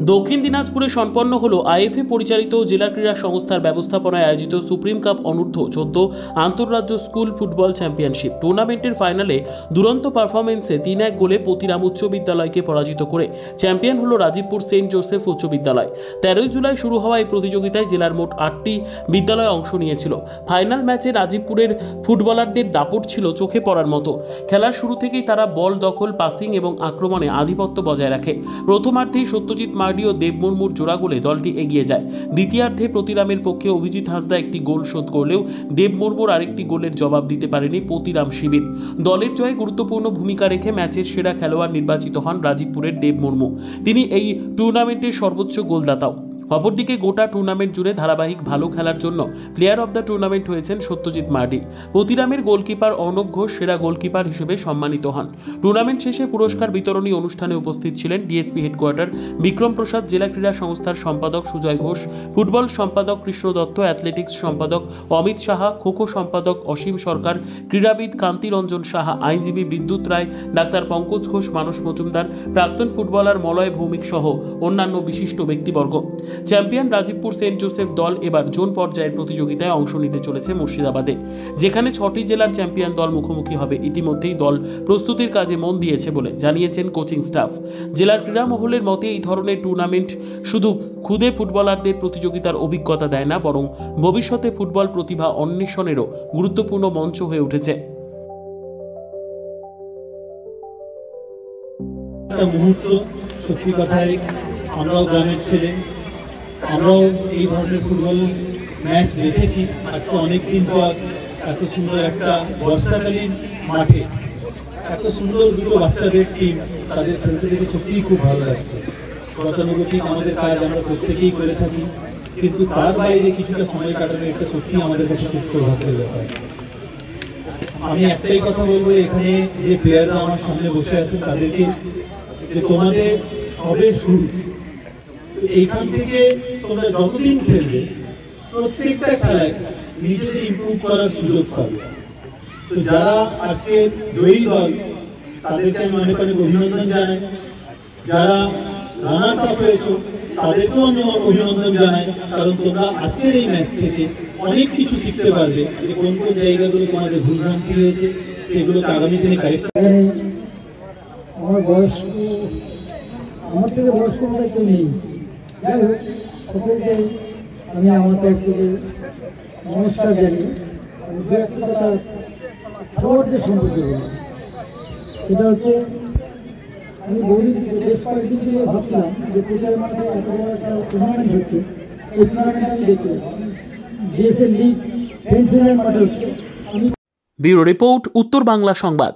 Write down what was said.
দক্ষিণ দিনাজপুরে সম্পন্ন হলো আইএফএ পরিচালিত জেলা ক্রীড়া সংস্থার ব্যবস্থাপনায় আয়োজিত সুপ্রিম কাপ অনূর্ধ্ব 14 আন্তঃরাজ্য স্কুল ফুটবল চ্যাম্পিয়নশিপ টুর্নামেন্টের ফাইনালে দুরন্ত পারফরমেন্সে 3-1 গোলে পতিরাম উচ্চ বিদ্যালয়কে পরাজিত করে চ্যাম্পিয়ন হলো রাজীবপুর সেন্ট জোসেফ উচ্চ বিদ্যালয়। 13 জুলাই শুরু হওয়া এই প্রতিযোগিতায় জেলার মোট 8টি বিদ্যালয় অংশ নিয়েছিল। ফাইনাল ম্যাচে রাজীবপুরের ফুটবলারদের দাপট ছিল চোখে পড়ার মতো। খেলার শুরু থেকেই তারা বল দখল, পাসিং এবং আক্রমণে আধিপত্য বজায় রাখে। প্রথমার্ধেই সত্যজিৎ মার্ডি ও দেব মুর্মুর জোড়া গোলে দলটি এগিয়ে যায়। দ্বিতীয়ার্ধে প্রতিরামের পক্ষে অভিজিৎ হাঁসদা একটি গোল শোধ করলেও দেব মুর্মুর আরেকটি গোলের জবাব দিতে পারেনি প্রতিরাম শিবির। দলের জয়ে গুরুত্বপূর্ণ ভূমিকা রেখে ম্যাচের সেরা খেলোয়াড় নির্বাচিত হন রাজীবপুরের দেব মুর্মু। তিনি এই টুর্নামেন্টের সর্বোচ্চ গোলদাতাও। অপরদিকে গোটা টুর্নামেন্ট জুড়ে ধারাবাহিক ভালো খেলার জন্য প্লেয়ার অব দ্য টুর্নামেন্ট হয়েছেন সত্যজিৎ মার্ডি। প্রতিরামের গোলকিপার অর্ণব ঘোষ সেরা গোলকিপার হিসেবে সম্মানিত হন। টুর্নামেন্ট শেষে পুরস্কার বিতরণী অনুষ্ঠানে উপস্থিত ছিলেন ডিএসপি হেডকোয়ার্টার বিক্রম প্রসাদ, জেলা ক্রীড়া সংস্থার সম্পাদক সুজয় ঘোষ, ফুটবল সম্পাদক কৃষ্ণ দত্ত, অ্যাথলেটিক্স সম্পাদক অমিত সাহা, খোখো সম্পাদক অসীম সরকার, ক্রীড়াবিদ কান্তিরঞ্জন সাহা, আইনজীবী বিদ্যুৎ রায়, ডাক্তার পঙ্কজ ঘোষ, মানস মজুমদার, প্রাক্তন ফুটবলার মলয় ভৌমিক সহ অন্যান্য বিশিষ্ট ব্যক্তিবর্গ। চ্যাম্পিয়ন রাজীবপুর সেন্ট জোসেফ দল এবার জোন পর্যায়ের প্রতিযোগিতায় অংশ নিতে চলেছে মুর্শিদাবাদে, যেখানে 6টি জেলার চ্যাম্পিয়ন দল মুখোমুখি হবে। ইতিমধ্যেই দল প্রস্তুতির কাজে মন দিয়েছে বলে জানিয়েছেন কোচিং স্টাফ। জেলার ক্রীড়া মহলের মতে এই ধরনের টুর্নামেন্ট শুধু খুদে ফুটবলারদের প্রতিযোগিতার অভিজ্ঞতা দেয় না, বরং ভবিষ্যতে ফুটবল প্রতিভা অন্বেষণেরও গুরুত্বপূর্ণ মঞ্চ হয়ে উঠেছে। সত্যি কথাই আমরাও গ্রামের ছেলে, আমরাও এই ধরনের ফুটবল ম্যাচ দেখেছি। আজকে অনেকদিন পর এত সুন্দর একটা বর্ষাকালীন মাঠে এত সুন্দর দুটো বাচ্চাদের টিম, তাদের খেলতে দেখে সত্যিই খুব ভালো লাগছে। গতানুগতিক আমাদের কাজ আমরা প্রত্যেকেই করে থাকি, কিন্তু তার বাইরে কিছুটা সময় কাটানো এটা সত্যিই আমাদের কাছে খুব সৌভাগ্যের ব্যাপার। আমি একটাই কথা বলবো, এখানে যে প্লেয়াররা আমার সামনে বসে আছেন তাদেরকে, যে তোমাদের সবে শুরু, এইখান থেকে তোমরা যতদিন খেলবে প্রত্যেকটা খেলায় নিজেদের ইমপ্রুভ করার সুযোগ পাবে। তো যারা আজকে জয়ী দল তাদেরকে আমি অনেক অনেক অভিনন্দন জানাই। যারা রানার্স আপ হয়েছো তাদেরকেও আমি অভিনন্দন জানাই, কারণ তোমরা আজকের এই ম্যাচ থেকে অনেক কিছু শিখতে পারবে, যে কোন কোন জায়গাগুলো তোমাদের ভুলভ্রান্তি হয়েছে সেগুলোকে আগামী দিনে কারেকশন। আমার থেকে বয়স্ক মতো কেউ নেই। যাই হোক, সকলকে আমি আমার তরফ থেকে নমস্কার জানি। দু একটা কথা খেলোয়াড়দের সম্পর্কে বলি। সেটা হচ্ছে, আমি বেশ কয়েকদিন থেকে ভাবছিলাম যে প্রচার মাঠে এত বড় একটা টুর্নামেন্ট হচ্ছে, এই টুর্নামেন্ট আমি দেখতে ডিএসএল লিগ ফেন্সিংয়ের মাঠে হচ্ছে। ব্যুরো রিপোর্ট, উত্তর বাংলা সংবাদ।